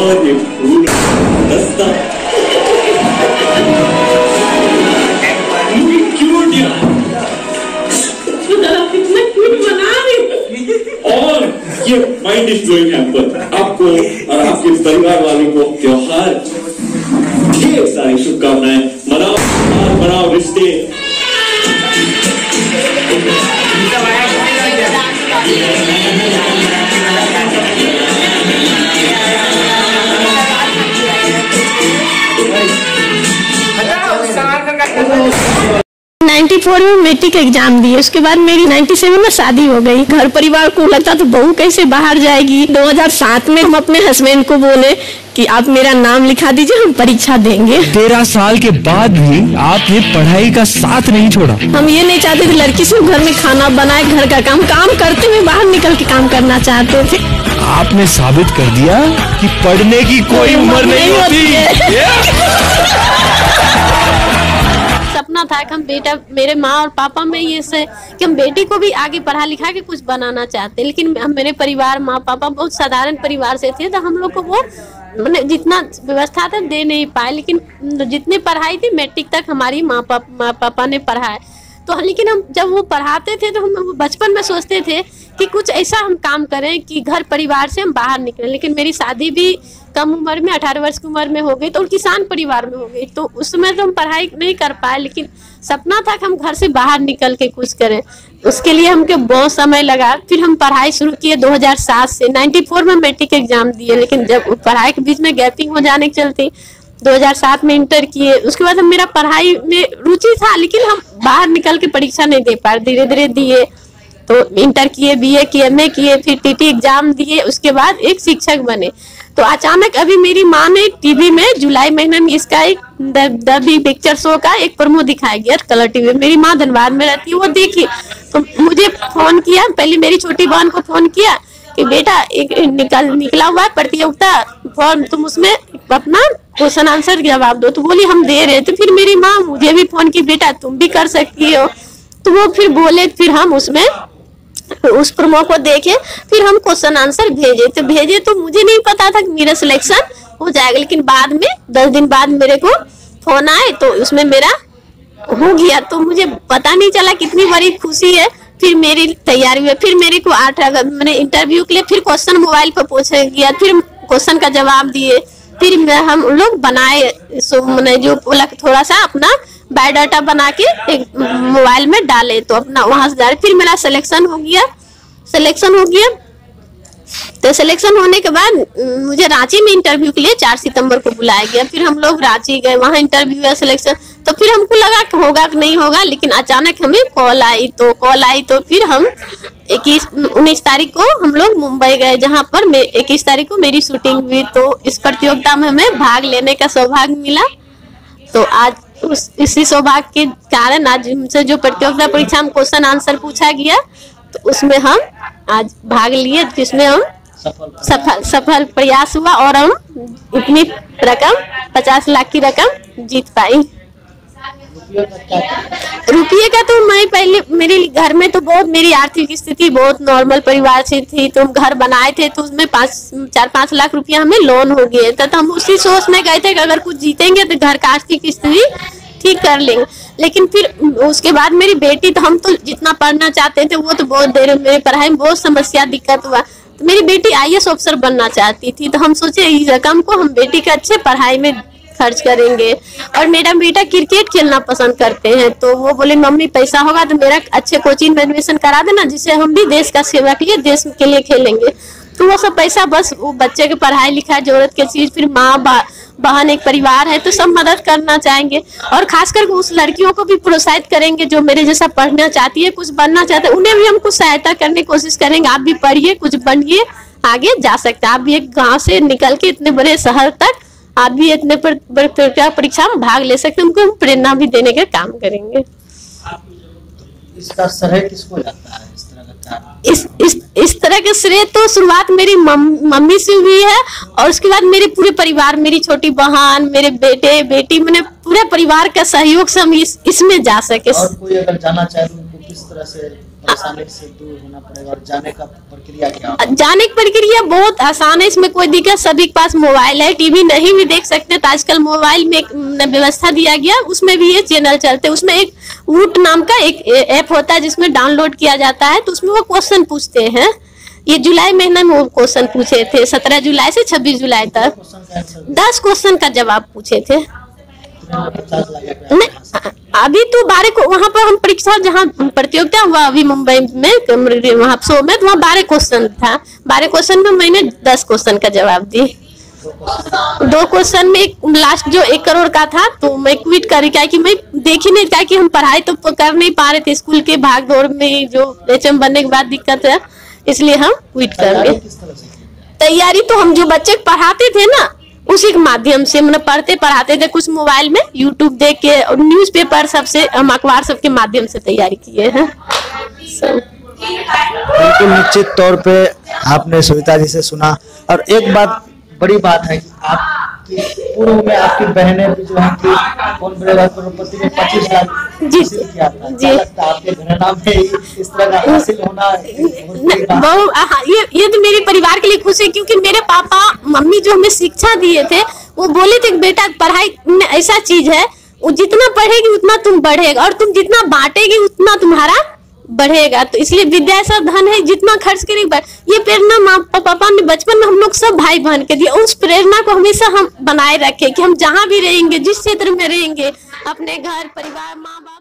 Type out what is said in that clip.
और ये फूल रास्ता क्यूट यार, कितना क्यूट बना रही। और ये माइंड डिस्ट्रॉइंग हैम्पर आपको और आपके परिवार वालों को त्योहार ढेर सारी शुभकामनाएं। मनाओ बनाओ रिश्ते। नाइन्टी 94 में मैट्रिक एग्जाम दिए, उसके बाद मेरी 97 में शादी हो गई। घर परिवार को लगता तो बहू कैसे बाहर जाएगी। 2007 में हम अपने हस्बैंड को बोले कि आप मेरा नाम लिखा दीजिए, हम परीक्षा देंगे। 13 साल के बाद भी आपने पढ़ाई का साथ नहीं छोड़ा। हम ये नहीं चाहते थे लड़की सिर्फ घर में खाना बनाए, घर का काम करते हुए बाहर निकल के काम करना चाहते थे। आपने साबित कर दिया कि पढ़ने की कोई उम्र नहीं होती। सपना था कि हम बेटा, मेरे माँ और पापा में ये से कि हम बेटी को भी आगे पढ़ा लिखा के कुछ बनाना चाहते, लेकिन हम मेरे परिवार माँ पापा बहुत साधारण परिवार से थे, तो हम लोग को वो मैंने जितना व्यवस्था था दे नहीं पाए। लेकिन जितनी पढ़ाई थी मैट्रिक तक हमारी माँ पापा ने पढ़ाया। तो लेकिन हम जब वो पढ़ाते थे तो हम बचपन में सोचते थे कि कुछ ऐसा हम काम करें कि घर परिवार से हम बाहर निकलें। लेकिन मेरी शादी भी कम उम्र में 18 वर्ष की उम्र में हो गई, तो किसान परिवार में हो गई, तो उस समय तो हम पढ़ाई नहीं कर पाए। लेकिन सपना था कि हम घर से बाहर निकल के कुछ करें, उसके लिए हमको बहुत समय लगा। फिर हम पढ़ाई शुरू किए 2007 से। 94 में मैट्रिक एग्जाम दिए, लेकिन जब पढ़ाई के बीच में गैपिंग हो जाने के चलते 2007 में इंटर किए। उसके बाद हम मेरा पढ़ाई में रुचि था, लेकिन हम बाहर निकल के परीक्षा नहीं दे पाए। धीरे धीरे दिए, तो इंटर किए, BA किए, MA किए, फिर TT एग्जाम दिए, उसके बाद एक शिक्षक बने। तो अचानक अभी मेरी माँ ने टीवी में जुलाई महीने में इसका एक द बिग पिक्चर शो का एक प्रोमो दिखाया गया कलर टीवी। मेरी माँ धनबाद में रहती है, वो देखी तो मुझे फोन किया। पहले मेरी छोटी बहन को फोन किया कि बेटा एक निकला हुआ है प्रतियोगिता फॉर्म, तुम उसमें अपना क्वेश्चन आंसर जवाब दो। तो बोली हम दे रहे। तो फिर मेरी माँ मुझे भी फोन की, बेटा तुम भी कर सकती हो। तो वो फिर बोले, फिर हम उसमें उस प्रोमो को देखे, फिर हम क्वेश्चन आंसर भेजे। तो मुझे नहीं पता था कि मेरा सिलेक्शन हो जाएगा, लेकिन बाद में 10 दिन बाद मेरे को फोन आए तो उसमें मेरा हो गया। तो मुझे पता नहीं चला कितनी बड़ी खुशी है। फिर मेरी तैयारी हुई, फिर मेरे को 8 अगस्त मैंने इंटरव्यू के लिए फिर क्वेश्चन मोबाइल पर पूछा गया, फिर क्वेश्चन का जवाब दिए, फिर हम लोग बनाए मैंने जो थोड़ा सा अपना बायोडाटा बना के एक मोबाइल में डाले, तो अपना वहां से डाले। फिर मेरा सिलेक्शन हो गया। तो सिलेक्शन होने के बाद मुझे रांची में इंटरव्यू के लिए 4 सितंबर को बुलाया गया। फिर हम लोग रांची गए, वहां इंटरव्यू हुआ, सिलेक्शन। तो फिर हमको लगा कि होगा कि नहीं होगा, लेकिन अचानक हमें कॉल आई। तो फिर हम 19 तारीख को हम लोग मुंबई गए, जहां पर 21 तारीख को मेरी शूटिंग हुई। तो इस प्रतियोगिता में हमें भाग लेने का सौभाग्य मिला। तो आज इसी सौभाग्य के कारण आज हमसे जो प्रतियोगिता परीक्षा में क्वेश्चन आंसर पूछा गया, तो उसमें हम आज भाग लिए, जिसमें हम सफल प्रयास हुआ और हम इतनी रकम 50 लाख की रकम जीत पाई। रुपये का तो मैं पहले मेरे घर में तो बहुत मेरी आर्थिक स्थिति बहुत नॉर्मल परिवार से थी, तो हम घर बनाए थे, तो उसमें 4-5 लाख रुपया हमें लोन हो गए। तो हम उसी सोच में गए थे कि अगर कुछ जीतेंगे तो घर का आर्थिक स्थिति ठीक कर लेंगे। लेकिन फिर उसके बाद मेरी बेटी, तो हम तो जितना पढ़ना चाहते थे वो तो बहुत देर, मेरे पढ़ाई में बहुत समस्या दिक्कत हुआ। तो मेरी बेटी IAS ऑफिसर बनना चाहती थी, तो हम सोचे इस रकम को हम बेटी के अच्छे पढ़ाई में खर्च करेंगे। और मेरा बेटा क्रिकेट खेलना पसंद करते हैं, तो वो बोले मम्मी पैसा होगा तो मेरा अच्छे कोचिंग में एडमिशन करा देना, जिससे हम भी देश का सेवा के लिए देश के लिए खेलेंगे। तो वो सब पैसा बस वो बच्चे के पढ़ाई लिखाई जरूरत की चीज, फिर माँ बहन एक परिवार है तो सब मदद करना चाहेंगे। और खासकर उस लड़कियों को भी प्रोत्साहित करेंगे जो मेरे जैसा पढ़ना चाहती है, कुछ बनना चाहते हैं, उन्हें भी हम कुछ सहायता करने की कोशिश करेंगे। आप भी पढ़िए, कुछ बनिए, आगे जा सकते हैं। आप भी एक गाँव से निकल के इतने बड़े शहर तक आप भी इतने परीक्षा में भाग ले सकते हैं। उनको प्रेरणा भी देने का काम करेंगे। इसका श्रेय किसको जाता है? इस तरह के श्रेय तो शुरुआत मेरी मम्मी से हुई है, और उसके बाद मेरे पूरे परिवार, मेरी छोटी बहन, मेरे बेटे बेटी, मैंने पूरे परिवार का सहयोग से हम इसमें जा सके। और कोई अगर जाना चाहे तो किस तरह से परेशानी से दूर होना पड़ेगा और जाने का प्रक्रिया क्या? जाने की प्रक्रिया बहुत आसान है, इसमें कोई दिक्कत, सभी के पास मोबाइल है, टीवी नहीं भी देख सकते तो आजकल मोबाइल में एक व्यवस्था दिया गया, उसमें भी ये चैनल चलते हैं। उसमें एक वूट नाम का एक ऐप होता है जिसमें डाउनलोड किया जाता है, तो उसमें वो क्वेश्चन पूछते हैं। ये जुलाई महीने में वो क्वेश्चन पूछे थे, 17 जुलाई से 26 जुलाई तक 10 क्वेश्चन का जवाब पूछे थे। अभी तो 12 को वहाँ पर हम परीक्षा जहाँ प्रतियोगिता हुआ अभी मुंबई में वहाँ शो में, तो वहाँ 12 क्वेश्चन था। 12 क्वेश्चन में मैंने 10 क्वेश्चन का जवाब दी। 2 क्वेश्चन में एक लास्ट जो 1 करोड़ का था तो मैं क्विट करी, क्या कि मैं देखी नहीं, क्या कि हम पढ़ाई तो कर नहीं पा रहे थे, स्कूल के भाग दौड़ में जो HM बनने के बाद दिक्कत है, इसलिए हम क्विट कर गए। तैयारी तो हम जो बच्चे पढ़ाते थे ना उसी के माध्यम से, मतलब पढ़ते पढ़ाते थे, कुछ मोबाइल में यूट्यूब देख के और न्यूज़पेपर सबसे, हम अखबार सबके माध्यम से तैयारी किए हैं। बिल्कुल निश्चित तौर पे आपने सविता जी से सुना। और एक बात, बड़ी बात है कि आपकी पूर्व में आपकी बहनें भी जो है कि कौन बनेगा करोड़पति में 25 लाख हासिल किया था। क्या लगता है आपके घराना में इस तरह का हासिल होना? ये तो मेरे परिवार के लिए खुश है, क्योंकि मेरे पापा मम्मी जो हमें शिक्षा दिए थे वो बोले थे कि बेटा पढ़ाई में ऐसा चीज है, वो जितना पढ़ेगी उतना तुम बढ़ेगा और तुम जितना बांटेगी उतना तुम्हारा बढ़ेगा। तो इसलिए विद्या ऐसा धन है, जितना खर्च करेंगे। ये प्रेरणा माँ पापा ने बचपन में हम लोग सब भाई बहन के दिए, उस प्रेरणा को हमेशा हम बनाए रखें कि हम जहाँ भी रहेंगे, जिस क्षेत्र में रहेंगे, अपने घर परिवार माँ बाप